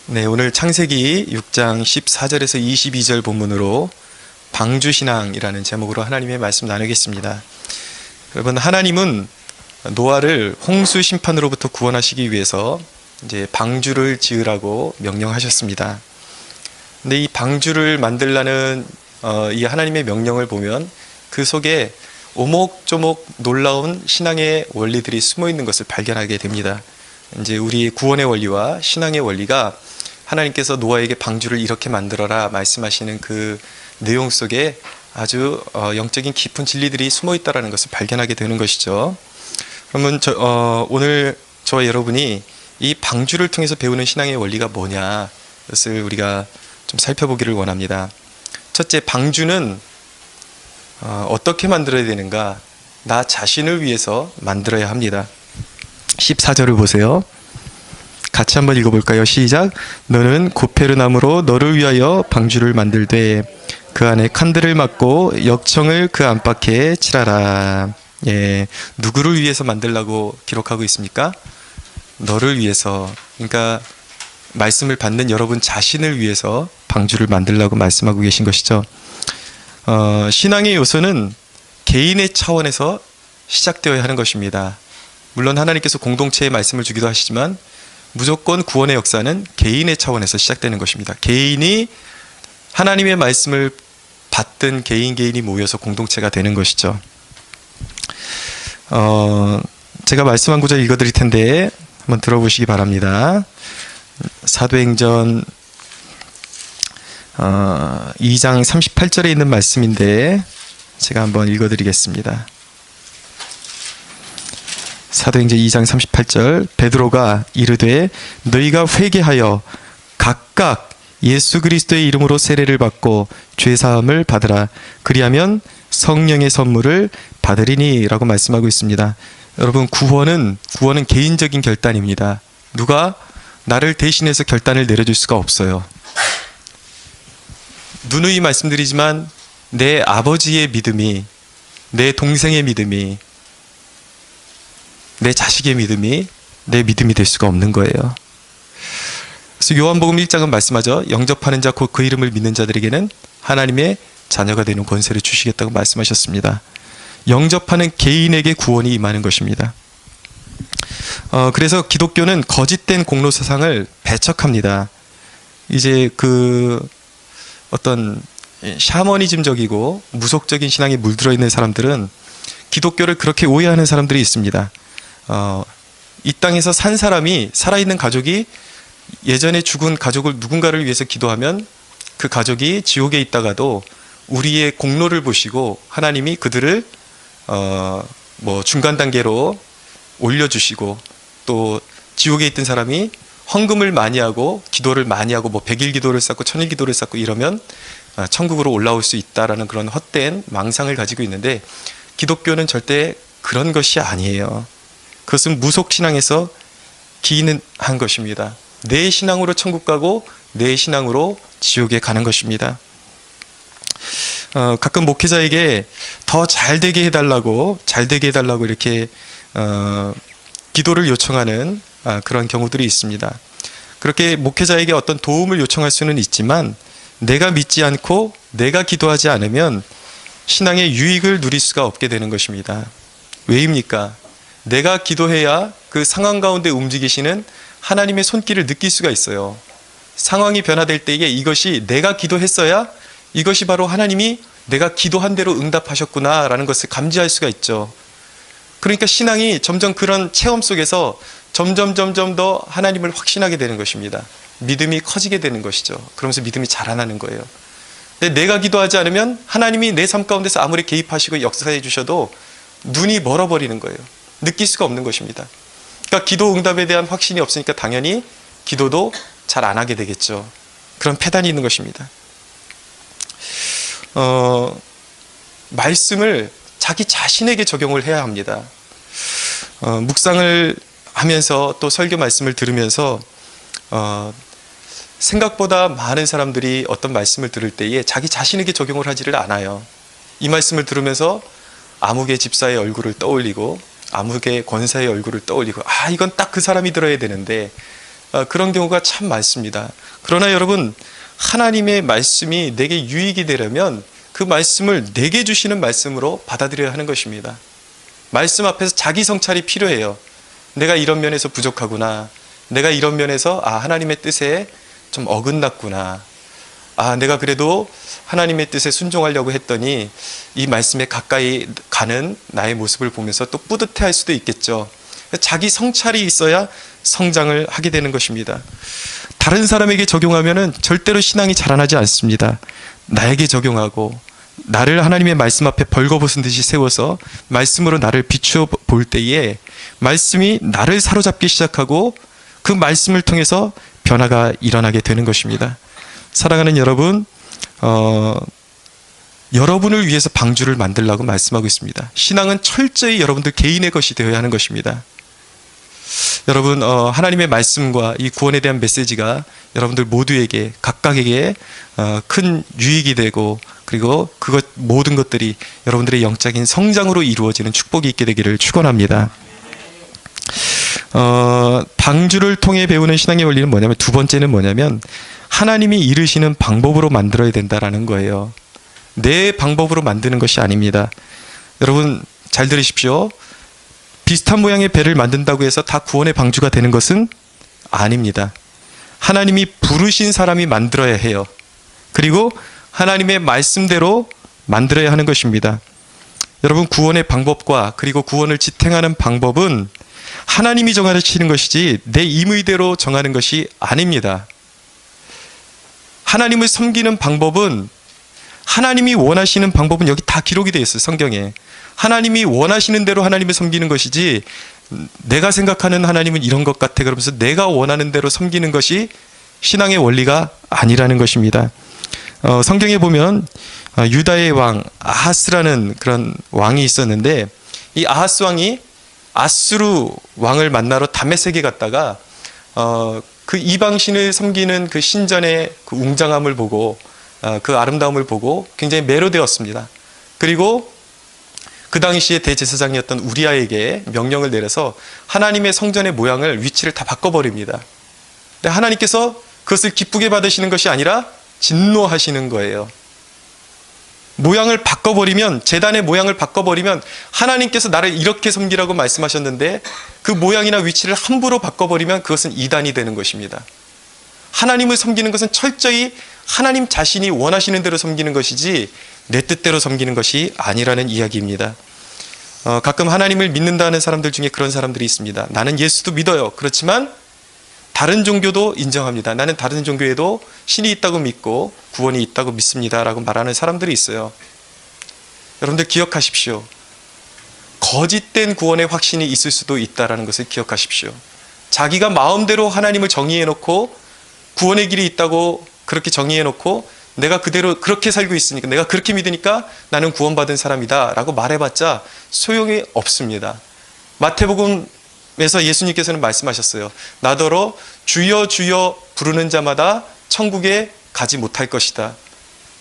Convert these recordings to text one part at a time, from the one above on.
네, 오늘 창세기 6장 14절에서 22절 본문으로 방주신앙이라는 제목으로 하나님의 말씀 나누겠습니다. 여러분, 하나님은 노아를 홍수 심판으로부터 구원하시기 위해서 이제 방주를 지으라고 명령하셨습니다. 근데 이 방주를 만들라는 이 하나님의 명령을 보면 그 속에 오목조목 놀라운 신앙의 원리들이 숨어 있는 것을 발견하게 됩니다. 이제 우리 구원의 원리와 신앙의 원리가 하나님께서 노아에게 방주를 이렇게 만들어라 말씀하시는 그 내용 속에 아주 영적인 깊은 진리들이 숨어 있다는 것을 발견하게 되는 것이죠. 그러면 오늘 저와 여러분이 이 방주를 통해서 배우는 신앙의 원리가 뭐냐, 그것을 우리가 좀 살펴보기를 원합니다. 첫째, 방주는 어떻게 만들어야 되는가? 나 자신을 위해서 만들어야 합니다. 14절을 보세요. 같이 한번 읽어볼까요? 시작. 너는 고페르나무로 너를 위하여 방주를 만들되 그 안에 칸들을 막고 역청을 그 안팎에 칠하라. 예, 누구를 위해서 만들라고 기록하고 있습니까? 너를 위해서. 그러니까 말씀을 받는 여러분 자신을 위해서 방주를 만들라고 말씀하고 계신 것이죠. 신앙의 요소는 개인의 차원에서 시작되어야 하는 것입니다. 물론 하나님께서 공동체의 말씀을 주기도 하시지만 무조건 구원의 역사는 개인의 차원에서 시작되는 것입니다. 개인이 하나님의 말씀을 받든 개인이 모여서 공동체가 되는 것이죠. 제가 말씀 한 구절 읽어드릴 텐데 한번 들어보시기 바랍니다. 사도행전 2장 38절에 있는 말씀인데 제가 한번 읽어드리겠습니다. 사도행전 2장 38절. 베드로가 이르되 너희가 회개하여 각각 예수 그리스도의 이름으로 세례를 받고 죄사함을 받으라. 그리하면 성령의 선물을 받으리니 라고 말씀하고 있습니다. 여러분, 구원은 개인적인 결단입니다. 누가 나를 대신해서 결단을 내려줄 수가 없어요. 누누이 말씀드리지만 내 아버지의 믿음이, 내 동생의 믿음이, 내 자식의 믿음이 내 믿음이 될 수가 없는 거예요. 그래서 요한복음 1장은 말씀하죠. 영접하는 자 곧 그 이름을 믿는 자들에게는 하나님의 자녀가 되는 권세를 주시겠다고 말씀하셨습니다. 영접하는 개인에게 구원이 임하는 것입니다. 그래서 기독교는 거짓된 공로 사상을 배척합니다. 이제 어떤 샤머니즘적이고 무속적인 신앙에 물들어 있는 사람들은 기독교를 그렇게 오해하는 사람들이 있습니다. 이 땅에서 산 사람이, 살아있는 가족이 예전에 죽은 가족을 누군가를 위해서 기도하면 그 가족이 지옥에 있다가도 우리의 공로를 보시고 하나님이 그들을 중간 단계로 올려주시고, 또 지옥에 있던 사람이 헌금을 많이 하고 기도를 많이 하고 100일 기도를 쌓고 1000일 기도를 쌓고 이러면 천국으로 올라올 수 있다라는 그런 헛된 망상을 가지고 있는데, 기독교는 절대 그런 것이 아니에요. 그것은 무속신앙에서 기인한 것입니다. 내 신앙으로 천국 가고 내 신앙으로 지옥에 가는 것입니다. 가끔 목회자에게 더 잘되게 해달라고 이렇게 기도를 요청하는 그런 경우들이 있습니다. 그렇게 목회자에게 어떤 도움을 요청할 수는 있지만 내가 믿지 않고 내가 기도하지 않으면 신앙의 유익을 누릴 수가 없게 되는 것입니다. 왜입니까? 내가 기도해야 그 상황 가운데 움직이시는 하나님의 손길을 느낄 수가 있어요. 상황이 변화될 때에 이것이 내가 기도했어야 이것이 바로 하나님이 내가 기도한 대로 응답하셨구나 라는 것을 감지할 수가 있죠. 그러니까 신앙이 점점 그런 체험 속에서 점점 더 하나님을 확신하게 되는 것입니다. 믿음이 커지게 되는 것이죠. 그러면서 믿음이 자라나는 거예요. 근데 내가 기도하지 않으면 하나님이 내 삶 가운데서 아무리 개입하시고 역사해 주셔도 눈이 멀어버리는 거예요. 느낄 수가 없는 것입니다. 그러니까 기도 응답에 대한 확신이 없으니까 당연히 기도도 잘 안 하게 되겠죠. 그런 패단이 있는 것입니다. 말씀을 자기 자신에게 적용을 해야 합니다. 묵상을 하면서 또 설교 말씀을 들으면서 생각보다 많은 사람들이 어떤 말씀을 들을 때에 자기 자신에게 적용을 하지를 않아요. 이 말씀을 들으면서 아무개 집사의 얼굴을 떠올리고 아무개 권사의 얼굴을 떠올리고 이건 딱 그 사람이 들어야 되는데 그런 경우가 참 많습니다. 그러나 여러분, 하나님의 말씀이 내게 유익이 되려면 그 말씀을 내게 주시는 말씀으로 받아들여야 하는 것입니다. 말씀 앞에서 자기 성찰이 필요해요. 내가 이런 면에서 부족하구나. 내가 이런 면에서 하나님의 뜻에 좀 어긋났구나. 내가 그래도 하나님의 뜻에 순종하려고 했더니 이 말씀에 가까이 가는 나의 모습을 보면서 또 뿌듯해할 수도 있겠죠. 자기 성찰이 있어야 성장을 하게 되는 것입니다. 다른 사람에게 적용하면은 절대로 신앙이 자라나지 않습니다. 나에게 적용하고 나를 하나님의 말씀 앞에 벌거벗은 듯이 세워서 말씀으로 나를 비추어 볼 때에 말씀이 나를 사로잡기 시작하고 그 말씀을 통해서 변화가 일어나게 되는 것입니다. 사랑하는 여러분, 여러분을 위해서 방주를 만들라고 말씀하고 있습니다. 신앙은 철저히 여러분들 개인의 것이 되어야 하는 것입니다. 여러분, 하나님의 말씀과 이 구원에 대한 메시지가 여러분들 모두에게 각각에게 큰 유익이 되고, 그리고 그것 모든 것들이 여러분들의 영적인 성장으로 이루어지는 축복이 있게 되기를 축원합니다. 방주를 통해 배우는 신앙의 원리는 뭐냐면, 두 번째는 뭐냐면 하나님이 이르시는 방법으로 만들어야 된다라는 거예요. 내 방법으로 만드는 것이 아닙니다. 여러분 잘 들으십시오. 비슷한 모양의 배를 만든다고 해서 다 구원의 방주가 되는 것은 아닙니다. 하나님이 부르신 사람이 만들어야 해요. 그리고 하나님의 말씀대로 만들어야 하는 것입니다. 여러분, 구원의 방법과 그리고 구원을 지탱하는 방법은 하나님이 정하시는 것이지 내 임의대로 정하는 것이 아닙니다. 하나님을 섬기는 방법은, 하나님이 원하시는 방법은 여기 다 기록이 되어 있어요, 성경에. 하나님이 원하시는 대로 하나님을 섬기는 것이지, 내가 생각하는 하나님은 이런 것 같아 그러면서 내가 원하는 대로 섬기는 것이 신앙의 원리가 아니라는 것입니다. 성경에 보면 유다의 왕 아하스라는 그런 왕이 있었는데, 이 아하스 왕이 아수르 왕을 만나러 다메섹에 갔다가 그 이방신을 섬기는 그 신전의 그 웅장함을 보고, 그 아름다움을 보고 굉장히 매료되었습니다. 그리고 그 당시에 대제사장이었던 우리아에게 명령을 내려서 하나님의 성전의 모양을, 위치를 다 바꿔버립니다. 근데 하나님께서 그것을 기쁘게 받으시는 것이 아니라 진노하시는 거예요. 모양을 바꿔버리면, 제단의 모양을 바꿔버리면, 하나님께서 나를 이렇게 섬기라고 말씀하셨는데 그 모양이나 위치를 함부로 바꿔버리면 그것은 이단이 되는 것입니다. 하나님을 섬기는 것은 철저히 하나님 자신이 원하시는 대로 섬기는 것이지 내 뜻대로 섬기는 것이 아니라는 이야기입니다. 가끔 하나님을 믿는다는 사람들 중에 그런 사람들이 있습니다. 나는 예수도 믿어요. 그렇지만 다른 종교도 인정합니다. 나는 다른 종교에도 신이 있다고 믿고 구원이 있다고 믿습니다 라고 말하는 사람들이 있어요. 여러분들 기억하십시오. 거짓된 구원의 확신이 있을 수도 있다는 것을 기억하십시오. 자기가 마음대로 하나님을 정의해놓고 구원의 길이 있다고 그렇게 정의해놓고 내가 그대로 그렇게 살고 있으니까, 내가 그렇게 믿으니까 나는 구원받은 사람이다 라고 말해봤자 소용이 없습니다. 마태복음에서 예수님께서는 말씀하셨어요. 나더러 주여 주여 부르는 자마다 천국에 가지 못할 것이다.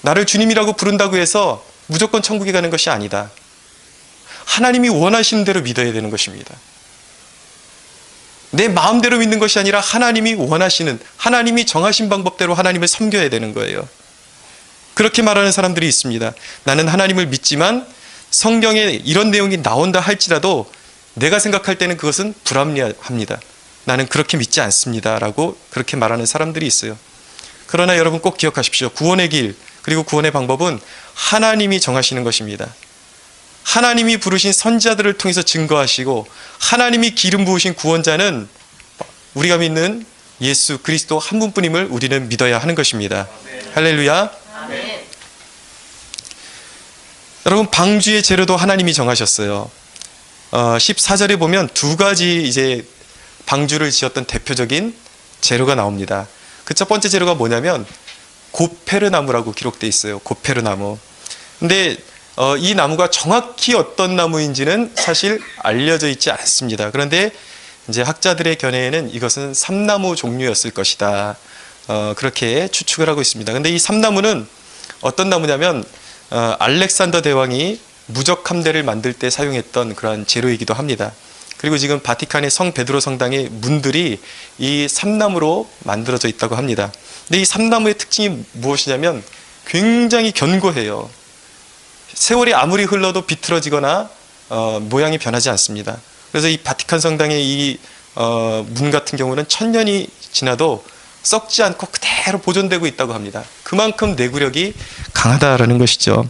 나를 주님이라고 부른다고 해서 무조건 천국에 가는 것이 아니다. 하나님이 원하시는 대로 믿어야 되는 것입니다. 내 마음대로 믿는 것이 아니라 하나님이 원하시는, 하나님이 정하신 방법대로 하나님을 섬겨야 되는 거예요. 그렇게 말하는 사람들이 있습니다. 나는 하나님을 믿지만 성경에 이런 내용이 나온다 할지라도 내가 생각할 때는 그것은 불합리합니다. 나는 그렇게 믿지 않습니다 라고 그렇게 말하는 사람들이 있어요. 그러나 여러분 꼭 기억하십시오. 구원의 길, 그리고 구원의 방법은 하나님이 정하시는 것입니다. 하나님이 부르신 선지자들을 통해서 증거하시고, 하나님이 기름 부으신 구원자는 우리가 믿는 예수 그리스도 한 분뿐임을 우리는 믿어야 하는 것입니다. 할렐루야. 아멘. 여러분, 방주의 재료도 하나님이 정하셨어요. 14절에 보면 두 가지 이제 방주를 지었던 대표적인 재료가 나옵니다. 그 첫 번째 재료가 뭐냐면 고페르 나무라고 기록되어 있어요. 고페르 나무. 근데 이 나무가 정확히 어떤 나무인지는 사실 알려져 있지 않습니다. 그런데 이제 학자들의 견해에는 이것은 삼나무 종류였을 것이다. 그렇게 추측을 하고 있습니다. 근데 이 삼나무는 어떤 나무냐면 알렉산더 대왕이 무적 함대를 만들 때 사용했던 그러한 재료이기도 합니다. 그리고 지금 바티칸의 성 베드로 성당의 문들이 이 삼나무로 만들어져 있다고 합니다. 근데 이 삼나무의 특징이 무엇이냐면 굉장히 견고해요. 세월이 아무리 흘러도 비틀어지거나 모양이 변하지 않습니다. 그래서 이 바티칸 성당의 이 문 같은 경우는 1000년이 지나도 썩지 않고 그대로 보존되고 있다고 합니다. 그만큼 내구력이 강하다라는 것이죠.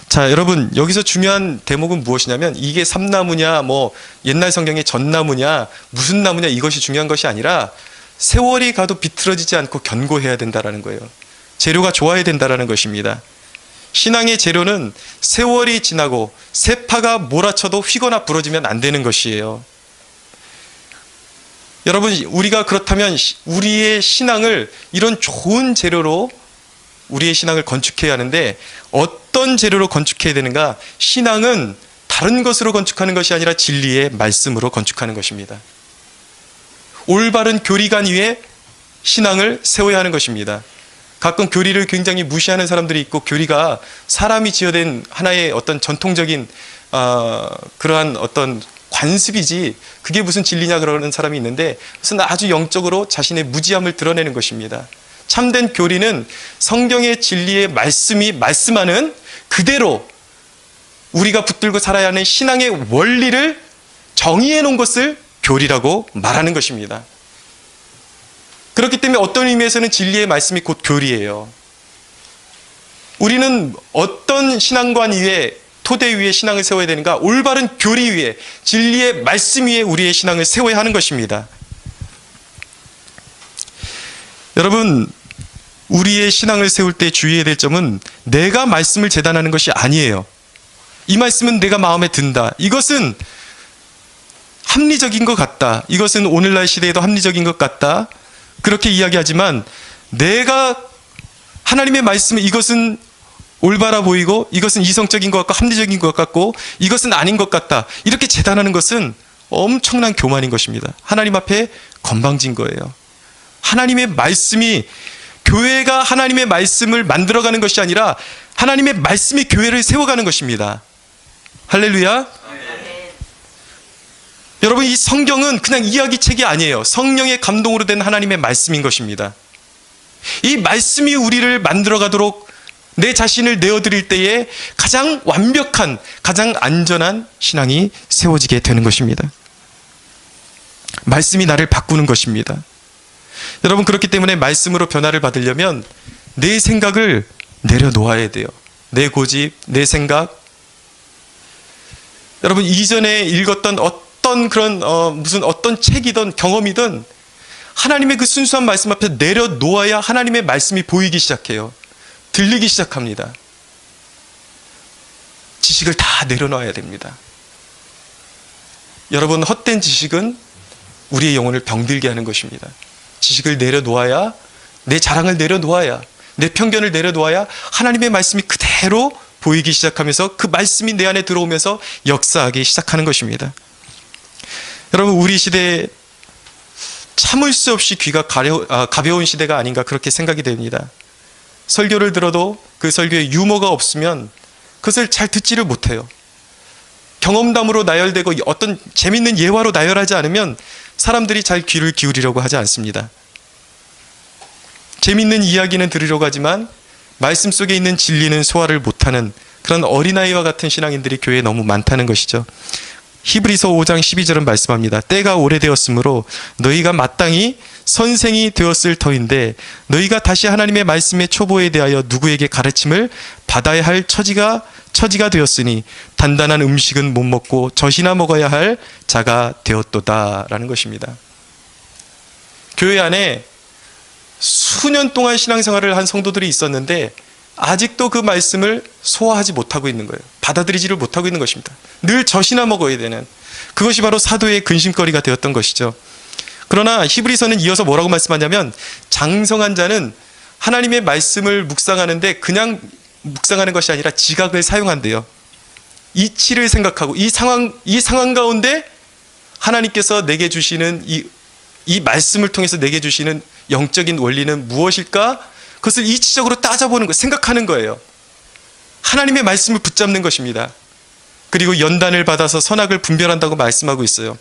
자, 여러분, 여기서 중요한 대목은 무엇이냐면 이게 삼나무냐 뭐 옛날 성경의 전나무냐 무슨 나무냐 이것이 중요한 것이 아니라 세월이 가도 비틀어지지 않고 견고해야 된다라는 거예요. 재료가 좋아야 된다라는 것입니다. 신앙의 재료는 세월이 지나고 세파가 몰아쳐도 휘거나 부러지면 안 되는 것이에요. 여러분, 우리가 그렇다면 우리의 신앙을 이런 좋은 재료로 우리의 신앙을 건축해야 하는데 어떤 재료로 건축해야 되는가? 신앙은 다른 것으로 건축하는 것이 아니라 진리의 말씀으로 건축하는 것입니다. 올바른 교리관 위에 신앙을 세워야 하는 것입니다. 가끔 교리를 굉장히 무시하는 사람들이 있고 교리가 사람이 지어낸 하나의 어떤 전통적인 그러한 어떤 관습이지 그게 무슨 진리냐 그러는 사람이 있는데 그것은 아주 영적으로 자신의 무지함을 드러내는 것입니다. 참된 교리는 성경의 진리의 말씀이 말씀하는 그대로 우리가 붙들고 살아야 하는 신앙의 원리를 정의해 놓은 것을 교리라고 말하는 것입니다. 그렇기 때문에 어떤 의미에서는 진리의 말씀이 곧 교리예요. 우리는 어떤 신앙관 위에 토대 위에 신앙을 세워야 되는가? 올바른 교리 위에 진리의 말씀 위에 우리의 신앙을 세워야 하는 것입니다. 여러분, 우리의 신앙을 세울 때 주의해야 될 점은 내가 말씀을 재단하는 것이 아니에요. 이 말씀은 내가 마음에 든다. 이것은 합리적인 것 같다. 이것은 오늘날 시대에도 합리적인 것 같다. 그렇게 이야기하지만 내가 하나님의 말씀을 이것은 올바라 보이고 이것은 이성적인 것 같고 합리적인 것 같고 이것은 아닌 것 같다. 이렇게 재단하는 것은 엄청난 교만인 것입니다. 하나님 앞에 건방진 거예요. 하나님의 말씀이 교회가 하나님의 말씀을 만들어가는 것이 아니라 하나님의 말씀이 교회를 세워가는 것입니다. 할렐루야. 여러분, 이 성경은 그냥 이야기책이 아니에요. 성령의 감동으로 된 하나님의 말씀인 것입니다. 이 말씀이 우리를 만들어가도록 내 자신을 내어드릴 때에 가장 완벽한, 가장 안전한 신앙이 세워지게 되는 것입니다. 말씀이 나를 바꾸는 것입니다. 여러분, 그렇기 때문에 말씀으로 변화를 받으려면 내 생각을 내려놓아야 돼요. 내 고집, 내 생각. 여러분, 이전에 읽었던 어떤 그런 무슨 어떤 책이든 경험이든 하나님의 그 순수한 말씀 앞에 내려놓아야 하나님의 말씀이 보이기 시작해요. 들리기 시작합니다. 지식을 다 내려놔야 됩니다. 여러분, 헛된 지식은 우리의 영혼을 병들게 하는 것입니다. 지식을 내려놓아야, 내 자랑을 내려놓아야, 내 편견을 내려놓아야 하나님의 말씀이 그대로 보이기 시작하면서 그 말씀이 내 안에 들어오면서 역사하기 시작하는 것입니다. 여러분, 우리 시대에 참을 수 없이 귀가 가벼운 시대가 아닌가 그렇게 생각이 됩니다. 설교를 들어도 그 설교에 유머가 없으면 그것을 잘 듣지를 못해요. 경험담으로 나열되고 어떤 재밌는 예화로 나열하지 않으면 사람들이 잘 귀를 기울이려고 하지 않습니다. 재밌는 이야기는 들으려고 하지만 말씀 속에 있는 진리는 소화를 못하는 그런 어린아이와 같은 신앙인들이 교회에 너무 많다는 것이죠. 히브리서 5장 12절은 말씀합니다. 때가 오래되었으므로 너희가 마땅히 선생이 되었을 터인데 너희가 다시 하나님의 말씀의 초보에 대하여 누구에게 가르침을 받아야 할 처지가 되었으니 단단한 음식은 못 먹고 젖이나 먹어야 할 자가 되었도다 라는 것입니다. 교회 안에 수년 동안 신앙생활을 한 성도들이 있었는데 아직도 그 말씀을 소화하지 못하고 있는 거예요. 받아들이지를 못하고 있는 것입니다. 늘 젖이나 먹어야 되는, 그것이 바로 사도의 근심거리가 되었던 것이죠. 그러나 히브리서는 이어서 뭐라고 말씀하냐면 장성한 자는 하나님의 말씀을 묵상하는데 그냥 묵상하는 것이 아니라 지각을 사용한대요. 이치를 생각하고 이 상황 가운데 하나님께서 내게 주시는 이 말씀을 통해서 내게 주시는 영적인 원리는 무엇일까? 그것을 이치적으로 따져보는 거, 생각하는 거예요. 하나님의 말씀을 붙잡는 것입니다. 그리고 연단을 받아서 선악을 분별한다고 말씀하고 있어요.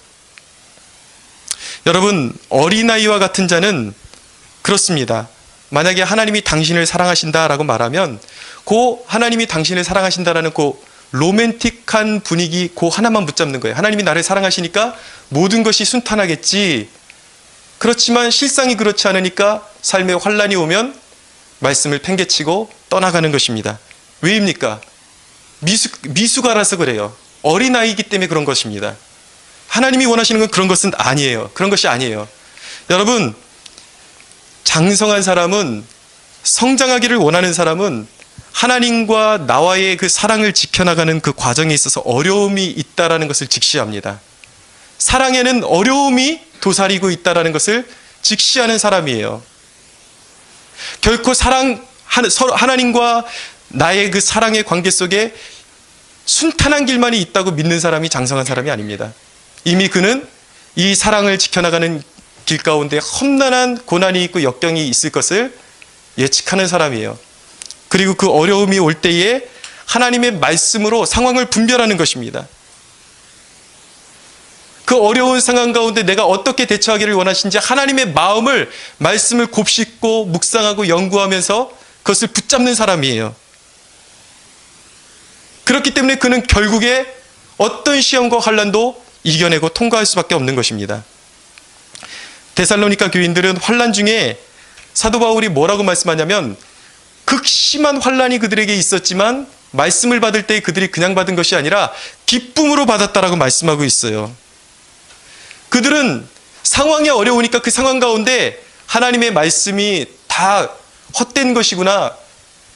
여러분, 어린아이와 같은 자는 그렇습니다. 만약에 하나님이 당신을 사랑하신다라고 말하면 그 하나님이 당신을 사랑하신다라는 그 로맨틱한 분위기 그 하나만 붙잡는 거예요. 하나님이 나를 사랑하시니까 모든 것이 순탄하겠지. 그렇지만 실상이 그렇지 않으니까 삶에 환란이 오면 말씀을 팽개치고 떠나가는 것입니다. 왜입니까? 미숙아라서 그래요. 어린아이이기 때문에 그런 것입니다. 하나님이 원하시는 건 그런 것은 아니에요. 그런 것이 아니에요. 여러분, 장성한 사람은, 성장하기를 원하는 사람은 하나님과 나와의 그 사랑을 지켜나가는 그 과정에 있어서 어려움이 있다라는 것을 직시합니다. 사랑에는 어려움이 도사리고 있다라는 것을 직시하는 사람이에요. 결코 하나님과 나의 그 사랑의 관계 속에 순탄한 길만이 있다고 믿는 사람이 장성한 사람이 아닙니다. 이미 그는 이 사랑을 지켜나가는 길 가운데 험난한 고난이 있고 역경이 있을 것을 예측하는 사람이에요. 그리고 그 어려움이 올 때에 하나님의 말씀으로 상황을 분별하는 것입니다. 그 어려운 상황 가운데 내가 어떻게 대처하기를 원하신지 하나님의 마음을, 말씀을 곱씹고 묵상하고 연구하면서 그것을 붙잡는 사람이에요. 그렇기 때문에 그는 결국에 어떤 시험과 환난도 이겨내고 통과할 수밖에 없는 것입니다. 데살로니가 교인들은 환난 중에 사도 바울이 뭐라고 말씀하냐면 극심한 환난이 그들에게 있었지만 말씀을 받을 때 그들이 그냥 받은 것이 아니라 기쁨으로 받았다라고 말씀하고 있어요. 그들은 상황이 어려우니까 그 상황 가운데 하나님의 말씀이 다 헛된 것이구나,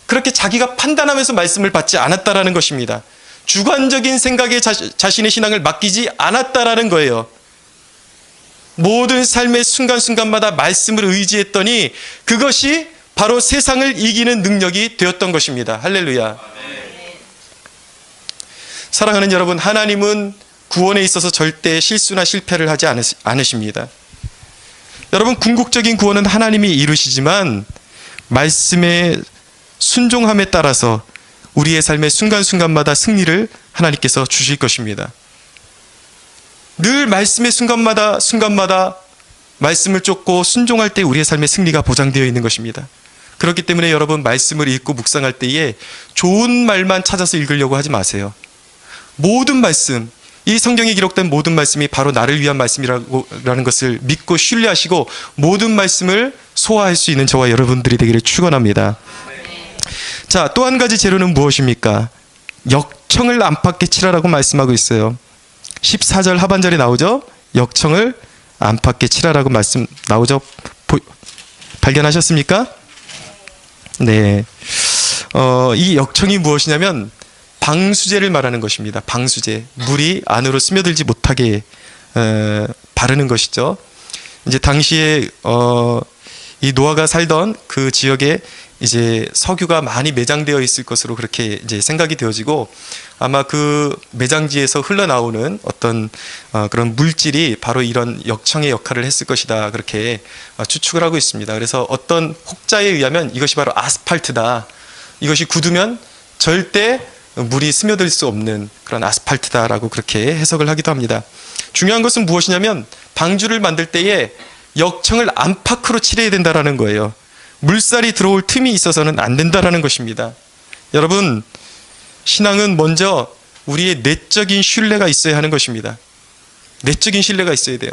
그렇게 자기가 판단하면서 말씀을 받지 않았다라는 것입니다. 주관적인 생각에 자신의 신앙을 맡기지 않았다라는 거예요. 모든 삶의 순간순간마다 말씀을 의지했더니 그것이 바로 세상을 이기는 능력이 되었던 것입니다. 할렐루야. 사랑하는 여러분, 하나님은 구원에 있어서 절대 실수나 실패를 하지 않으십니다. 여러분, 궁극적인 구원은 하나님이 이루시지만 말씀의 순종함에 따라서 우리의 삶의 순간순간마다 승리를 하나님께서 주실 것입니다. 늘 말씀의 순간마다 말씀을 쫓고 순종할 때 우리의 삶의 승리가 보장되어 있는 것입니다. 그렇기 때문에 여러분, 말씀을 읽고 묵상할 때에 좋은 말만 찾아서 읽으려고 하지 마세요. 모든 말씀, 이 성경에 기록된 모든 말씀이 바로 나를 위한 말씀이라는 것을 믿고 신뢰하시고 모든 말씀을 소화할 수 있는 저와 여러분들이 되기를 축원합니다. 자, 또 한 가지 재료는 무엇입니까? 역청을 안팎에 칠하라고 말씀하고 있어요. 14절 하반절에 나오죠? 역청을 안팎에 칠하라고 말씀 나오죠? 발견하셨습니까? 네. 이 역청이 무엇이냐면 방수제를 말하는 것입니다. 방수제. 물이 안으로 스며들지 못하게 바르는 것이죠. 이제 당시에 이 노아가 살던 그 지역에 이제 석유가 많이 매장되어 있을 것으로 그렇게 이제 생각이 되어지고, 아마 그 매장지에서 흘러나오는 어떤 그런 물질이 바로 이런 역청의 역할을 했을 것이다, 그렇게 추측을 하고 있습니다. 그래서 어떤 혹자에 의하면 이것이 바로 아스팔트다, 이것이 굳으면 절대 물이 스며들 수 없는 그런 아스팔트다라고 그렇게 해석을 하기도 합니다. 중요한 것은 무엇이냐면 방주를 만들 때에 역청을 안팎으로 칠해야 된다라는 거예요. 물살이 들어올 틈이 있어서는 안 된다라는 것입니다. 여러분, 신앙은 먼저 우리의 내적인 신뢰가 있어야 하는 것입니다. 내적인 신뢰가 있어야 돼요.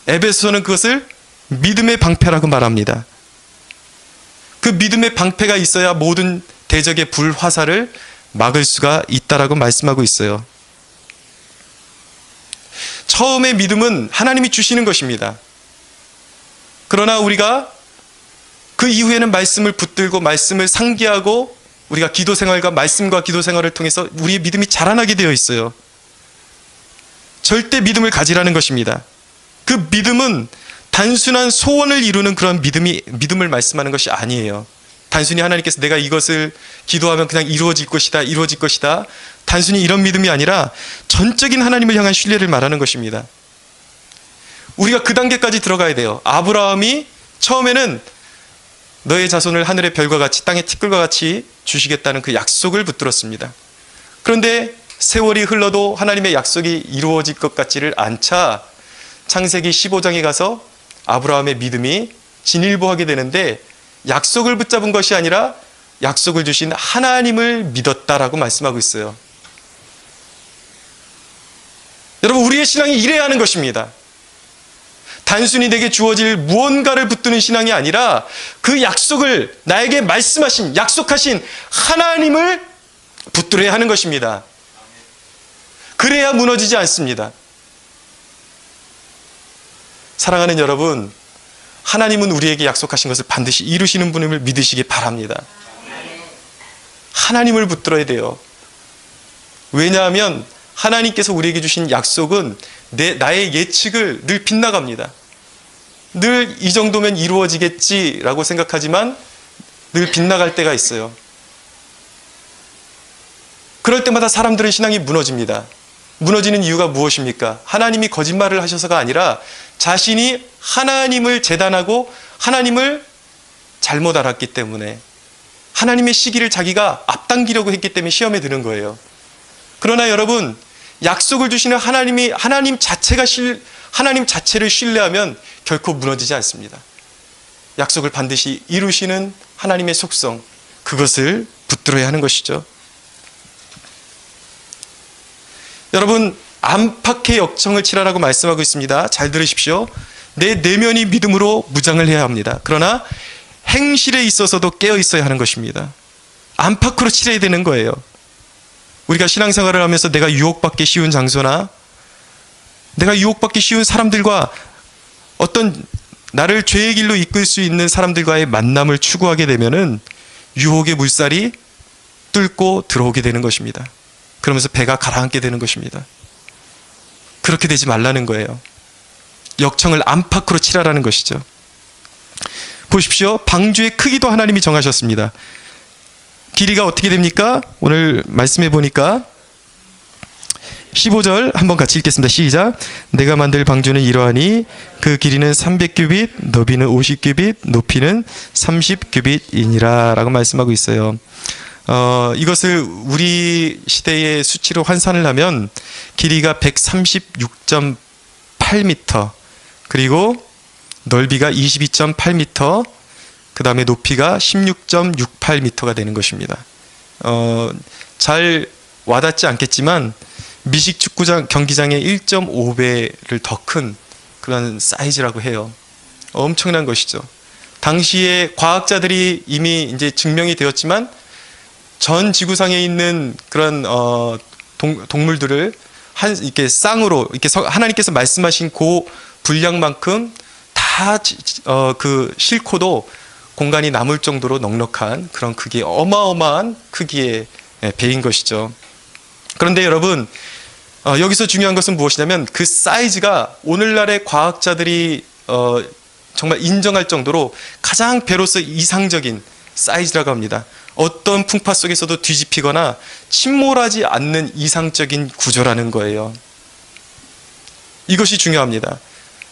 에베소서는 그것을 믿음의 방패라고 말합니다. 그 믿음의 방패가 있어야 모든 대적의 불화살을 막을 수가 있다라고 말씀하고 있어요. 처음에 믿음은 하나님이 주시는 것입니다. 그러나 우리가 그 이후에는 말씀을 붙들고 말씀을 상기하고 우리가 기도 생활과 말씀과 기도 생활을 통해서 우리의 믿음이 자라나게 되어 있어요. 절대 믿음을 가지라는 것입니다. 그 믿음은 단순한 소원을 이루는 그런 믿음을 말씀하는 것이 아니에요. 단순히 하나님께서 내가 이것을 기도하면 그냥 이루어질 것이다. 단순히 이런 믿음이 아니라 전적인 하나님을 향한 신뢰를 말하는 것입니다. 우리가 그 단계까지 들어가야 돼요. 아브라함이 처음에는 너의 자손을 하늘의 별과 같이 땅의 티끌과 같이 주시겠다는 그 약속을 붙들었습니다. 그런데 세월이 흘러도 하나님의 약속이 이루어질 것 같지를 않자 창세기 15장에 가서 아브라함의 믿음이 진일보하게 되는데 약속을 붙잡은 것이 아니라 약속을 주신 하나님을 믿었다라고 말씀하고 있어요. 여러분, 우리의 신앙이 이래야 하는 것입니다. 단순히 내게 주어질 무언가를 붙드는 신앙이 아니라 그 약속을 나에게 말씀하신, 약속하신 하나님을 붙들어야 하는 것입니다. 그래야 무너지지 않습니다. 사랑하는 여러분, 하나님은 우리에게 약속하신 것을 반드시 이루시는 분임을 믿으시기 바랍니다. 하나님을 붙들어야 돼요. 왜냐하면 하나님께서 우리에게 주신 약속은 나의 예측을 늘 빗나갑니다. 늘 이 정도면 이루어지겠지라고 생각하지만 늘 빗나갈 때가 있어요. 그럴 때마다 사람들의 신앙이 무너집니다. 무너지는 이유가 무엇입니까? 하나님이 거짓말을 하셔서가 아니라 자신이 하나님을 재단하고 하나님을 잘못 알았기 때문에, 하나님의 시기를 자기가 앞당기려고 했기 때문에 시험에 드는 거예요. 그러나 여러분, 약속을 주시는 하나님 자체를 신뢰하면 결코 무너지지 않습니다. 약속을 반드시 이루시는 하나님의 속성, 그것을 붙들어야 하는 것이죠. 여러분, 안팎의 역청을 치라라고 말씀하고 있습니다. 잘 들으십시오. 내 내면이 믿음으로 무장을 해야 합니다. 그러나 행실에 있어서도 깨어 있어야 하는 것입니다. 안팎으로 치러야 되는 거예요. 우리가 신앙생활을 하면서 내가 유혹받기 쉬운 장소나 내가 유혹받기 쉬운 사람들과 어떤 나를 죄의 길로 이끌 수 있는 사람들과의 만남을 추구하게 되면은 유혹의 물살이 뚫고 들어오게 되는 것입니다. 그러면서 배가 가라앉게 되는 것입니다. 그렇게 되지 말라는 거예요. 역청을 안팎으로 치라라는 것이죠. 보십시오. 방주의 크기도 하나님이 정하셨습니다. 길이가 어떻게 됩니까? 오늘 말씀해 보니까 15절 한번 같이 읽겠습니다. 시작. 내가 만들 방주는 이러하니 그 길이는 300규빗, 너비는 50규빗, 높이는 30규빗이니라 라고 말씀하고 있어요. 이것을 우리 시대의 수치로 환산을 하면 길이가 136.8m, 그리고 넓이가 22.8m, 그 다음에 높이가 16.68m가 되는 것입니다. 잘 와닿지 않겠지만 미식 축구장 경기장의 1.5배를 더 큰 그런 사이즈라고 해요. 엄청난 것이죠. 당시에 과학자들이 이미 이제 증명이 되었지만 전 지구상에 있는 그런 동물들을 이렇게 쌍으로 이렇게 하나님께서 말씀하신 그 분량만큼 다 그 싣고도 공간이 남을 정도로 넉넉한 그런 크기의 어마어마한 크기의 배인 것이죠. 그런데 여러분, 여기서 중요한 것은 무엇이냐면 그 사이즈가 오늘날의 과학자들이 정말 인정할 정도로 가장 배로서 이상적인 사이즈라고 합니다. 어떤 풍파 속에서도 뒤집히거나 침몰하지 않는 이상적인 구조라는 거예요. 이것이 중요합니다.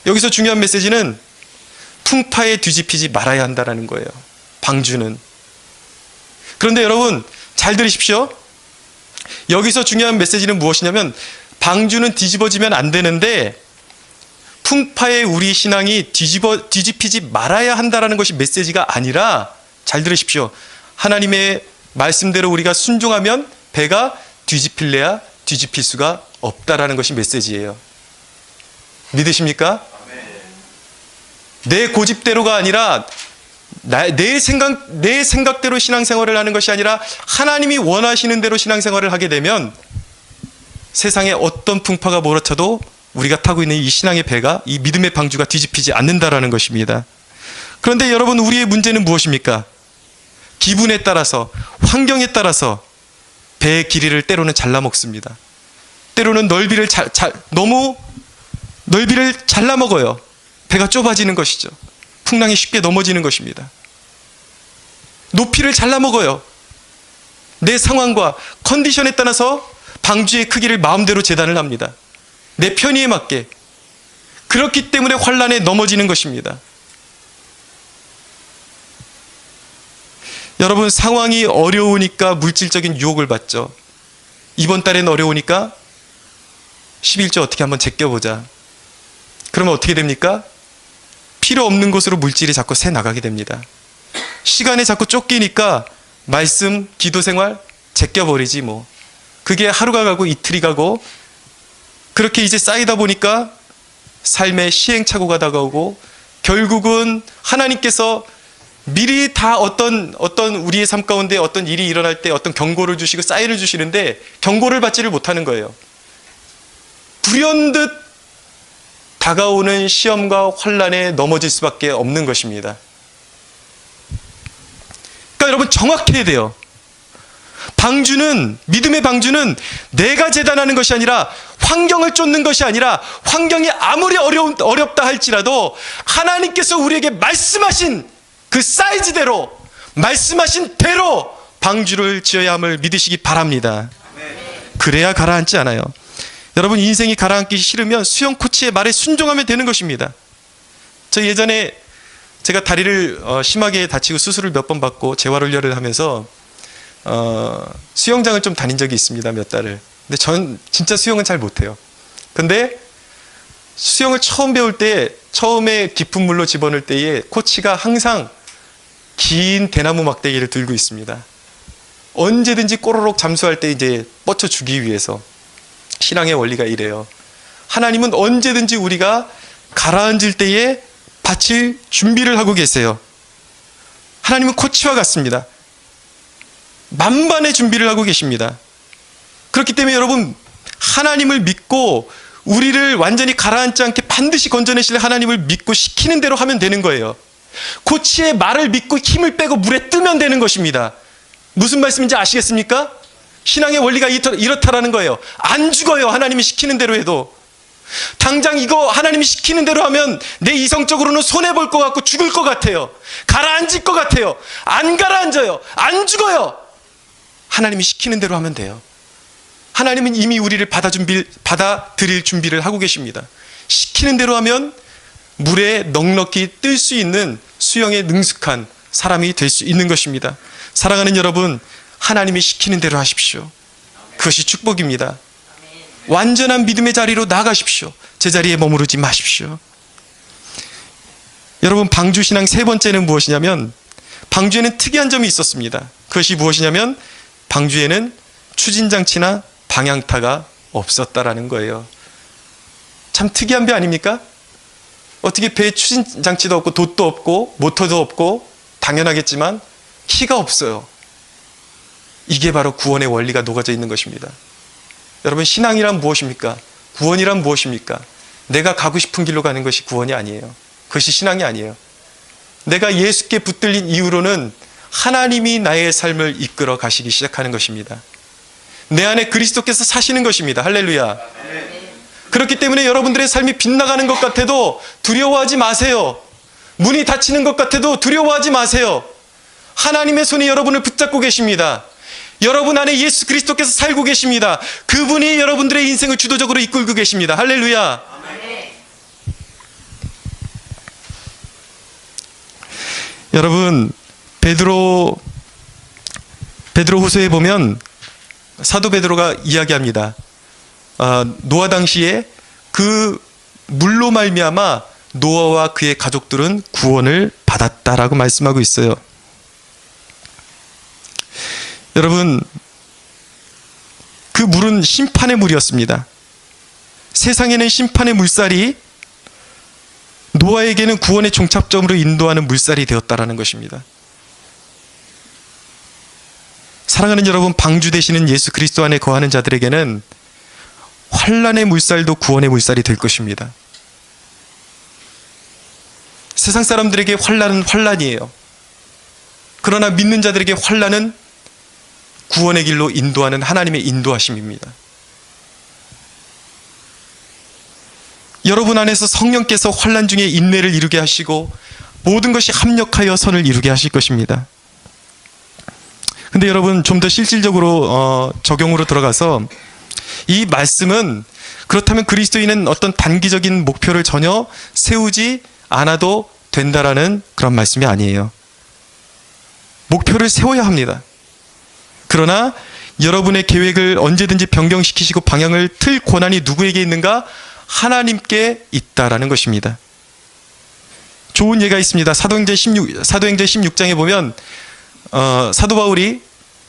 여기서 중요한 메시지는 풍파에 뒤집히지 말아야 한다는 거예요. 방주는. 그런데 여러분, 잘 들으십시오. 여기서 중요한 메시지는 무엇이냐면 방주는 뒤집어지면 안 되는데 풍파에 우리 신앙이 뒤집히지 말아야 한다는 것이 메시지가 아니라, 잘 들으십시오. 하나님의 말씀대로 우리가 순종하면 배가 뒤집힐래야 뒤집힐 수가 없다라는 것이 메시지예요. 믿으십니까? 내 고집대로가 아니라 내 생각대로 신앙생활을 하는 것이 아니라 하나님이 원하시는 대로 신앙생활을 하게 되면 세상에 어떤 풍파가 몰아쳐도 우리가 타고 있는 이 신앙의 배가, 이 믿음의 방주가 뒤집히지 않는다라는 것입니다. 그런데 여러분, 우리의 문제는 무엇입니까? 기분에 따라서, 환경에 따라서 배의 길이를 때로는 잘라먹습니다. 때로는 너무 넓이를 잘라먹어요. 배가 좁아지는 것이죠. 풍랑이 쉽게 넘어지는 것입니다. 높이를 잘라먹어요. 내 상황과 컨디션에 따라서 방주의 크기를 마음대로 재단을 합니다. 내 편의에 맞게. 그렇기 때문에 환란에 넘어지는 것입니다. 여러분, 상황이 어려우니까 물질적인 유혹을 받죠. 이번 달엔 어려우니까 11조 어떻게 한번 제껴보자. 그러면 어떻게 됩니까? 필요 없는 곳으로 물질이 자꾸 새 나가게 됩니다. 시간에 자꾸 쫓기니까 말씀, 기도 생활 제껴버리지 뭐. 그게 하루가 가고 이틀이 가고 그렇게 이제 쌓이다 보니까 삶의 시행착오가 다가오고 결국은 하나님께서 미리 다 어떤 우리의 삶 가운데 어떤 일이 일어날 때 어떤 경고를 주시고 사인을 주시는데 경고를 받지를 못하는 거예요. 불현듯 다가오는 시험과 환난에 넘어질 수밖에 없는 것입니다. 그러니까 여러분 정확해야 돼요. 믿음의 방주는 내가 재단하는 것이 아니라 환경을 쫓는 것이 아니라 환경이 아무리 어렵다 할지라도 하나님께서 우리에게 말씀하신 그 사이즈대로 말씀하신 대로 방주를 지어야 함을 믿으시기 바랍니다. 그래야 가라앉지 않아요. 여러분 인생이 가라앉기 싫으면 수영 코치의 말에 순종하면 되는 것입니다. 저 예전에 제가 다리를 심하게 다치고 수술을 몇 번 받고 재활훈련을 하면서 수영장을 좀 다닌 적이 있습니다. 몇 달을. 근데 전 진짜 수영은 잘 못해요. 근데 수영을 처음 배울 때 처음에 깊은 물로 집어넣을 때에 코치가 항상 긴 대나무 막대기를 들고 있습니다. 언제든지 꼬르륵 잠수할 때 이제 뻗쳐주기 위해서. 신앙의 원리가 이래요. 하나님은 언제든지 우리가 가라앉을 때에 받칠 준비를 하고 계세요. 하나님은 코치와 같습니다. 만반의 준비를 하고 계십니다. 그렇기 때문에 여러분 하나님을 믿고 우리를 완전히 가라앉지 않게 반드시 건져내실 하나님을 믿고 시키는 대로 하면 되는 거예요. 코치의 말을 믿고 힘을 빼고 물에 뜨면 되는 것입니다. 무슨 말씀인지 아시겠습니까? 신앙의 원리가 이렇다라는 거예요. 안 죽어요. 하나님이 시키는 대로 해도. 당장 이거 하나님이 시키는 대로 하면 내 이성적으로는 손해볼 것 같고 죽을 것 같아요. 가라앉을 것 같아요. 안 가라앉아요. 안 죽어요. 하나님이 시키는 대로 하면 돼요. 하나님은 이미 우리를 받아들일 준비를 하고 계십니다. 시키는 대로 하면 물에 넉넉히 뜰 수 있는 수영에 능숙한 사람이 될 수 있는 것입니다. 사랑하는 여러분, 하나님이 시키는 대로 하십시오. 그것이 축복입니다. 완전한 믿음의 자리로 나가십시오. 제자리에 머무르지 마십시오. 여러분, 방주신앙 세 번째는 무엇이냐면 방주에는 특이한 점이 있었습니다. 그것이 무엇이냐면 방주에는 추진장치나 방향타가 없었다라는 거예요. 참 특이한 배 아닙니까? 어떻게 배에 추진장치도 없고 돛도 없고 모터도 없고 당연하겠지만 키가 없어요. 이게 바로 구원의 원리가 녹아져 있는 것입니다. 여러분, 신앙이란 무엇입니까? 구원이란 무엇입니까? 내가 가고 싶은 길로 가는 것이 구원이 아니에요. 그것이 신앙이 아니에요. 내가 예수께 붙들린 이후로는 하나님이 나의 삶을 이끌어 가시기 시작하는 것입니다. 내 안에 그리스도께서 사시는 것입니다. 할렐루야. 그렇기 때문에 여러분들의 삶이 빗나가는 것 같아도 두려워하지 마세요. 문이 닫히는 것 같아도 두려워하지 마세요. 하나님의 손이 여러분을 붙잡고 계십니다. 여러분 안에 예수 그리스도께서 살고 계십니다. 그분이 여러분들의 인생을 주도적으로 이끌고 계십니다. 할렐루야. 여러분, 베드로후서에 보면 사도 베드로가 이야기합니다. 노아 당시에 그 물로 말미암아 노아와 그의 가족들은 구원을 받았다라고 말씀하고 있어요. 여러분, 그 물은 심판의 물이었습니다. 세상에는 심판의 물살이 노아에게는 구원의 종착점으로 인도하는 물살이 되었다라는 것입니다. 사랑하는 여러분, 방주 되시는 예수 그리스도 안에 거하는 자들에게는 환난의 물살도 구원의 물살이 될 것입니다. 세상 사람들에게 환난은 환난이에요. 그러나 믿는 자들에게 환난은 구원의 길로 인도하는 하나님의 인도하심입니다. 여러분 안에서 성령께서 환난 중에 인내를 이루게 하시고 모든 것이 합력하여 선을 이루게 하실 것입니다. 근데 여러분, 좀 더 실질적으로 적용으로 들어가서 이 말씀은 그렇다면 그리스도인은 어떤 단기적인 목표를 전혀 세우지 않아도 된다라는 그런 말씀이 아니에요. 목표를 세워야 합니다. 그러나 여러분의 계획을 언제든지 변경시키시고 방향을 틀 권한이 누구에게 있는가? 하나님께 있다라는 것입니다. 좋은 예가 있습니다. 사도행전 16장에 보면 사도 바울이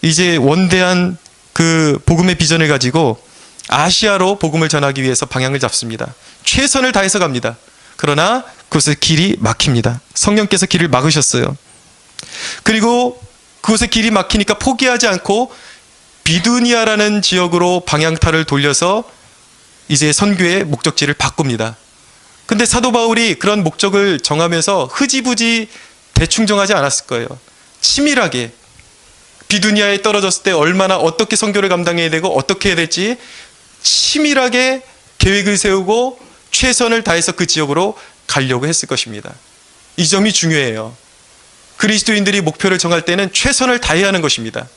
이제 원대한 그 복음의 비전을 가지고 아시아로 복음을 전하기 위해서 방향을 잡습니다. 최선을 다해서 갑니다. 그러나 그곳에 길이 막힙니다. 성령께서 길을 막으셨어요. 그리고 그곳에 길이 막히니까 포기하지 않고 비두니아라는 지역으로 방향타를 돌려서 이제 선교의 목적지를 바꿉니다. 근데 사도 바울이 그런 목적을 정하면서 흐지부지 대충 정하지 않았을 거예요. 치밀하게 비두니아에 떨어졌을 때 얼마나 어떻게 선교를 감당해야 되고 어떻게 해야 될지 치밀하게 계획을 세우고 최선을 다해서 그 지역으로 가려고 했을 것입니다. 이 점이 중요해요. 그리스도인들이 목표를 정할 때는 최선을 다해야 하는 것입니다.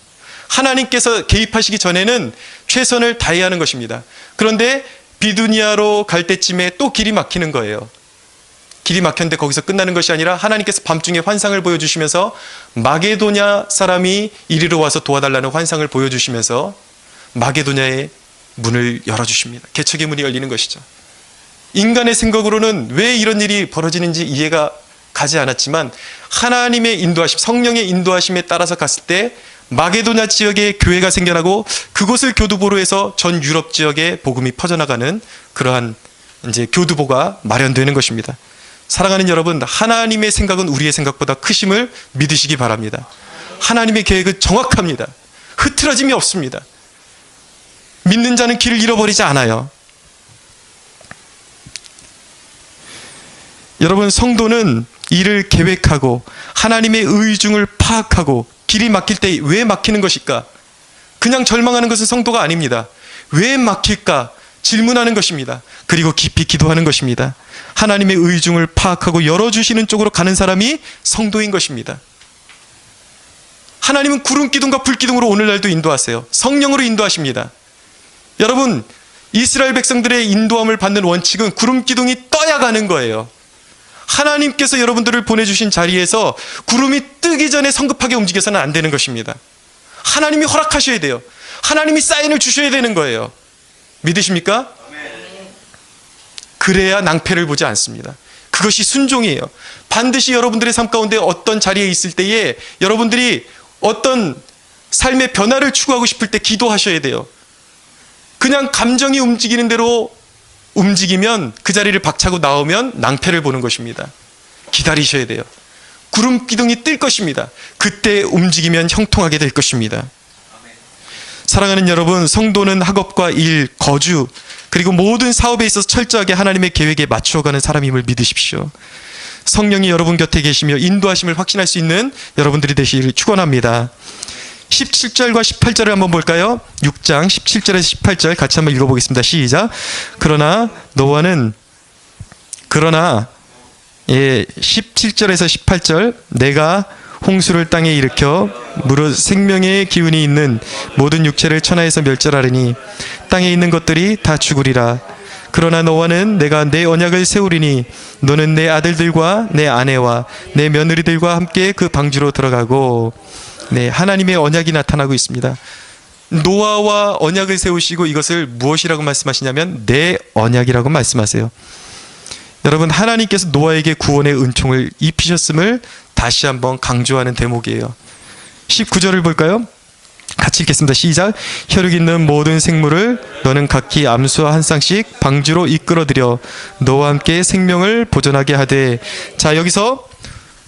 하나님께서 개입하시기 전에는 최선을 다해야 하는 것입니다. 그런데 비두니아로 갈 때쯤에 또 길이 막히는 거예요. 길이 막혔는데 거기서 끝나는 것이 아니라 하나님께서 밤중에 환상을 보여주시면서 마게도냐 사람이 이리로 와서 도와달라는 환상을 보여주시면서 마게도냐의 문을 열어주십니다. 개척의 문이 열리는 것이죠. 인간의 생각으로는 왜 이런 일이 벌어지는지 이해가 가지 않았지만 하나님의 인도하심, 성령의 인도하심에 따라서 갔을 때 마게도냐 지역에 교회가 생겨나고 그곳을 교두보로 해서 전 유럽 지역에 복음이 퍼져나가는 그러한 이제 교두보가 마련되는 것입니다. 사랑하는 여러분, 하나님의 생각은 우리의 생각보다 크심을 믿으시기 바랍니다. 하나님의 계획은 정확합니다. 흐트러짐이 없습니다. 믿는 자는 길을 잃어버리지 않아요. 여러분, 성도는 일을 계획하고 하나님의 의중을 파악하고 길이 막힐 때 왜 막히는 것일까? 그냥 절망하는 것은 성도가 아닙니다. 왜 막힐까? 질문하는 것입니다. 그리고 깊이 기도하는 것입니다. 하나님의 의중을 파악하고 열어주시는 쪽으로 가는 사람이 성도인 것입니다. 하나님은 구름 기둥과 불 기둥으로 오늘날도 인도하세요. 성령으로 인도하십니다. 여러분, 이스라엘 백성들의 인도함을 받는 원칙은 구름 기둥이 떠야 가는 거예요. 하나님께서 여러분들을 보내주신 자리에서 구름이 뜨기 전에 성급하게 움직여서는 안 되는 것입니다. 하나님이 허락하셔야 돼요. 하나님이 사인을 주셔야 되는 거예요. 믿으십니까? 그래야 낭패를 보지 않습니다. 그것이 순종이에요. 반드시 여러분들의 삶 가운데 어떤 자리에 있을 때에 여러분들이 어떤 삶의 변화를 추구하고 싶을 때 기도하셔야 돼요. 그냥 감정이 움직이는 대로 움직이면 그 자리를 박차고 나오면 낭패를 보는 것입니다. 기다리셔야 돼요. 구름 기둥이 뜰 것입니다. 그때 움직이면 형통하게 될 것입니다. 사랑하는 여러분, 성도는 학업과 일, 거주, 그리고 모든 사업에 있어서 철저하게 하나님의 계획에 맞추어가는 사람임을 믿으십시오. 성령이 여러분 곁에 계시며 인도하심을 확신할 수 있는 여러분들이 되시기를 축원합니다. 17절과 18절을 한번 볼까요? 6장 17절에서 18절 같이 한번 읽어보겠습니다. 시작. 그러나 17절에서 18절 내가 홍수를 땅에 일으켜 무릇 생명의 기운이 있는 모든 육체를 천하에서 멸절하리니 땅에 있는 것들이 다 죽으리라. 그러나 너와는 내가 내 언약을 세우리니 너는 내 아들들과 내 아내와 내 며느리들과 함께 그 방주로 들어가고. 네, 하나님의 언약이 나타나고 있습니다. 노아와 언약을 세우시고 이것을 무엇이라고 말씀하시냐면 내 언약이라고 말씀하세요. 여러분, 하나님께서 노아에게 구원의 은총을 입히셨음을 다시 한번 강조하는 대목이에요. 19절을 볼까요? 같이 읽겠습니다. 시작. 혈육 있는 모든 생물을 너는 각기 암수와 한 쌍씩 방주로 이끌어들여 너와 함께 생명을 보존하게 하되. 자, 여기서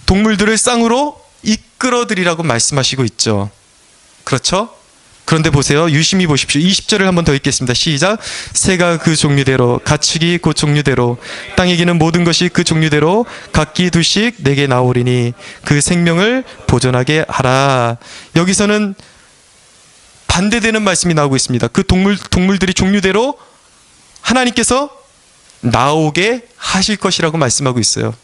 동물들을 쌍으로 이끌어들이라고 말씀하시고 있죠. 그렇죠? 그런데 보세요. 유심히 보십시오. 20절을 한번 더 읽겠습니다. 시작. 새가 그 종류대로, 가축이 그 종류대로, 땅에 기는 모든 것이 그 종류대로 각기 두씩 내게 나오리니 그 생명을 보존하게 하라. 여기서는 반대되는 말씀이 나오고 있습니다. 그 동물들이 종류대로 하나님께서 나오게 하실 것이라고 말씀하고 있어요.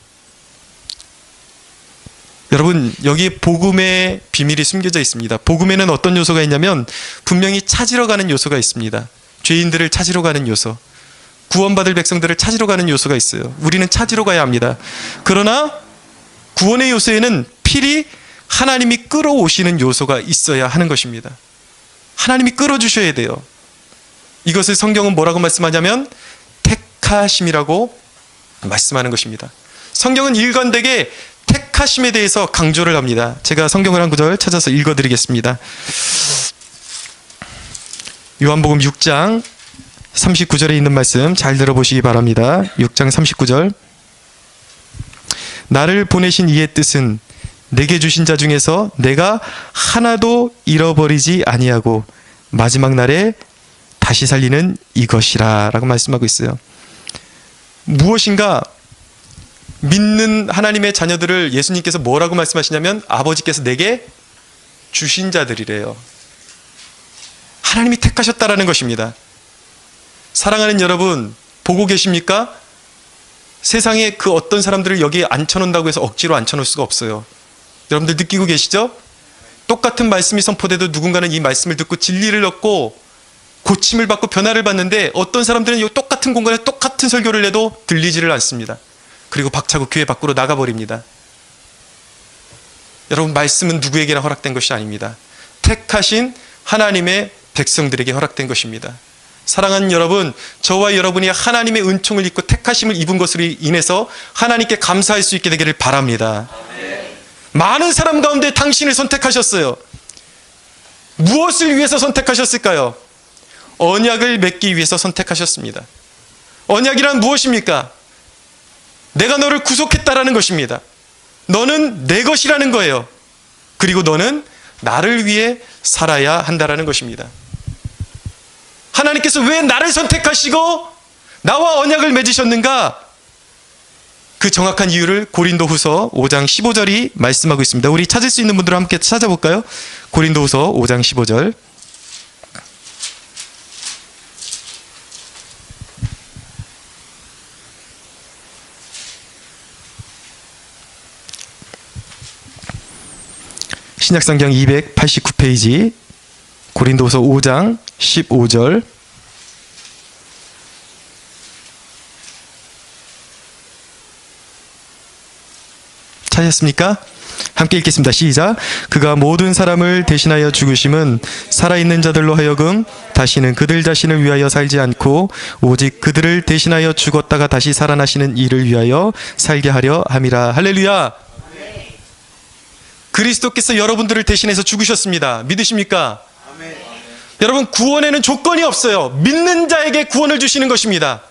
여러분, 여기에 복음의 비밀이 숨겨져 있습니다. 복음에는 어떤 요소가 있냐면 분명히 찾으러 가는 요소가 있습니다. 죄인들을 찾으러 가는 요소, 구원받을 백성들을 찾으러 가는 요소가 있어요. 우리는 찾으러 가야 합니다. 그러나 구원의 요소에는 필히 하나님이 끌어오시는 요소가 있어야 하는 것입니다. 하나님이 끌어주셔야 돼요. 이것을 성경은 뭐라고 말씀하냐면 택함 택하심이라고 말씀하는 것입니다. 성경은 일관되게 택하심에 대해서 강조를 합니다. 제가 성경을 한 구절 찾아서 읽어드리겠습니다. 요한복음 6장 39절에 있는 말씀 잘 들어보시기 바랍니다. 6장 39절. 나를 보내신 이의 뜻은 내게 주신 자 중에서 내가 하나도 잃어버리지 아니하고 마지막 날에 다시 살리는 이것이라 라고 말씀하고 있어요. 무엇인가 믿는 하나님의 자녀들을 예수님께서 뭐라고 말씀하시냐면 아버지께서 내게 주신 자들이래요. 하나님이 택하셨다라는 것입니다. 사랑하는 여러분, 보고 계십니까? 세상에 그 어떤 사람들을 여기에 앉혀놓는다고 해서 억지로 앉혀놓을 수가 없어요. 여러분들 느끼고 계시죠? 똑같은 말씀이 선포돼도 누군가는 이 말씀을 듣고 진리를 얻고 고침을 받고 변화를 받는데 어떤 사람들은 이 똑같은 공간에 똑같은 설교를 해도 들리지를 않습니다. 그리고 박차고 교회 밖으로 나가버립니다. 여러분, 말씀은 누구에게나 허락된 것이 아닙니다. 택하신 하나님의 백성들에게 허락된 것입니다. 사랑하는 여러분, 저와 여러분이 하나님의 은총을 입고 택하심을 입은 것으로 인해서 하나님께 감사할 수 있게 되기를 바랍니다. 많은 사람 가운데 당신을 선택하셨어요. 무엇을 위해서 선택하셨을까요? 언약을 맺기 위해서 선택하셨습니다. 언약이란 무엇입니까? 내가 너를 구속했다라는 것입니다. 너는 내 것이라는 거예요. 그리고 너는 나를 위해 살아야 한다라는 것입니다. 하나님께서 왜 나를 선택하시고 나와 언약을 맺으셨는가? 그 정확한 이유를 고린도후서 5장 15절이 말씀하고 있습니다. 우리 찾을 수 있는 분들은 함께 찾아볼까요? 고린도후서 5장 15절. 신약성경 289페이지 고린도후서 5장 15절. 찾으셨습니까? 함께 읽겠습니다. 시작. 그가 모든 사람을 대신하여 죽으심은 살아있는 자들로 하여금 다시는 그들 자신을 위하여 살지 않고 오직 그들을 대신하여 죽었다가 다시 살아나시는 이를 위하여 살게 하려 함이라. 할렐루야. 그리스도께서 여러분들을 대신해서 죽으셨습니다. 믿으십니까? 아멘. 여러분, 구원에는 조건이 없어요. 믿는 자에게 구원을 주시는 것입니다.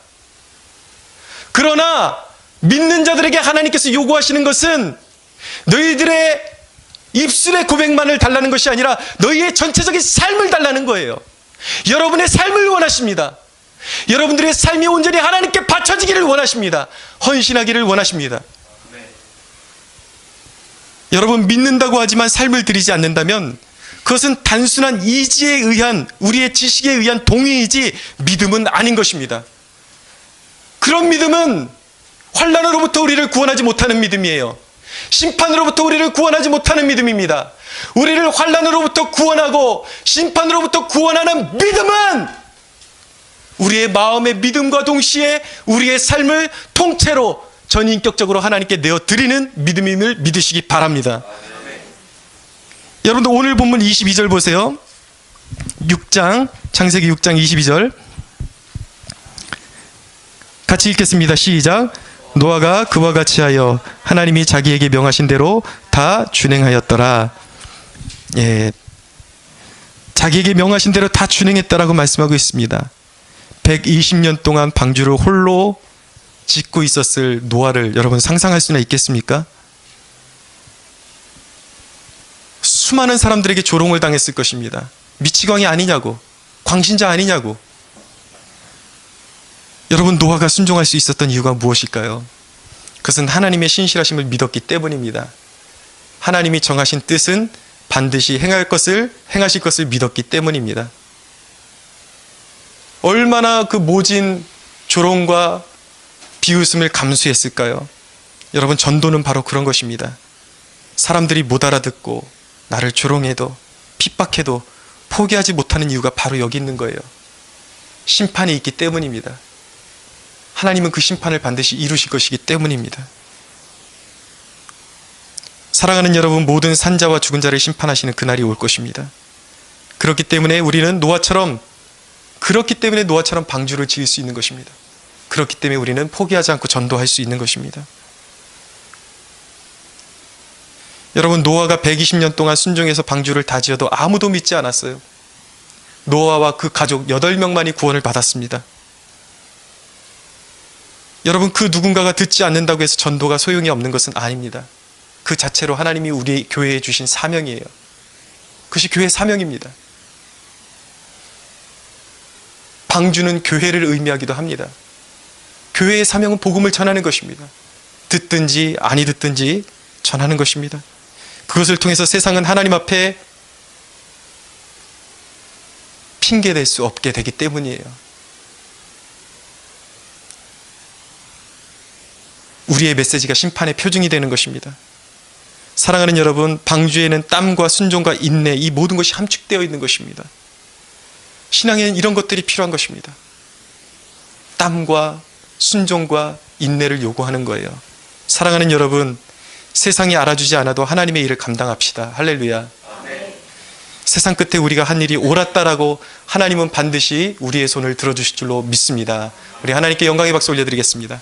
그러나 믿는 자들에게 하나님께서 요구하시는 것은 너희들의 입술의 고백만을 달라는 것이 아니라 너희의 전체적인 삶을 달라는 거예요. 여러분의 삶을 원하십니다. 여러분들의 삶이 온전히 하나님께 바쳐지기를 원하십니다. 헌신하기를 원하십니다. 여러분, 믿는다고 하지만 삶을 들이지 않는다면 그것은 단순한 이지에 의한, 우리의 지식에 의한 동의이지 믿음은 아닌 것입니다. 그런 믿음은 환난으로부터 우리를 구원하지 못하는 믿음이에요. 심판으로부터 우리를 구원하지 못하는 믿음입니다. 우리를 환난으로부터 구원하고 심판으로부터 구원하는 믿음은 우리의 마음의 믿음과 동시에 우리의 삶을 통째로 전인격적으로 하나님께 내어드리는 믿음임을 믿으시기 바랍니다. 여러분들 오늘 본문 22절 보세요. 6장, 창세기 6장 22절 같이 읽겠습니다. 시작. 노아가 그와 같이 하여 하나님이 자기에게 명하신 대로 다 준행하였더라. 예, 자기에게 명하신 대로 다 준행했다라고 말씀하고 있습니다. 120년 동안 방주를 홀로 짓고 있었을 노아를 여러분 상상할 수나 있겠습니까? 수많은 사람들에게 조롱을 당했을 것입니다. 미치광이 아니냐고, 광신자 아니냐고. 여러분, 노아가 순종할 수 있었던 이유가 무엇일까요? 그것은 하나님의 신실하심을 믿었기 때문입니다. 하나님이 정하신 뜻은 반드시 행하실 것을 믿었기 때문입니다. 얼마나 그 모진 조롱과 비웃음을 감수했을까요? 여러분, 전도는 바로 그런 것입니다. 사람들이 못 알아듣고 나를 조롱해도 핍박해도 포기하지 못하는 이유가 바로 여기 있는 거예요. 심판이 있기 때문입니다. 하나님은 그 심판을 반드시 이루실 것이기 때문입니다. 사랑하는 여러분, 모든 산자와 죽은 자를 심판하시는 그날이 올 것입니다. 그렇기 때문에 노아처럼 방주를 지을 수 있는 것입니다. 그렇기 때문에 우리는 포기하지 않고 전도할 수 있는 것입니다. 여러분, 노아가 120년 동안 순종해서 방주를 다 지어도 아무도 믿지 않았어요. 노아와 그 가족 8명만이 구원을 받았습니다. 여러분, 그 누군가가 듣지 않는다고 해서 전도가 소용이 없는 것은 아닙니다. 그 자체로 하나님이 우리 교회에 주신 사명이에요. 그것이 교회의 사명입니다. 방주는 교회를 의미하기도 합니다. 교회의 사명은 복음을 전하는 것입니다. 듣든지 아니 듣든지 전하는 것입니다. 그것을 통해서 세상은 하나님 앞에 핑계댈 수 없게 되기 때문이에요. 우리의 메시지가 심판의 표징이 되는 것입니다. 사랑하는 여러분, 방주에는 땀과 순종과 인내, 이 모든 것이 함축되어 있는 것입니다. 신앙에는 이런 것들이 필요한 것입니다. 땀과 순종과 인내를 요구하는 거예요. 사랑하는 여러분, 세상이 알아주지 않아도 하나님의 일을 감당합시다. 할렐루야. 세상 끝에 우리가 한 일이 옳았다라고 하나님은 반드시 우리의 손을 들어주실 줄로 믿습니다. 우리 하나님께 영광의 박수 올려드리겠습니다.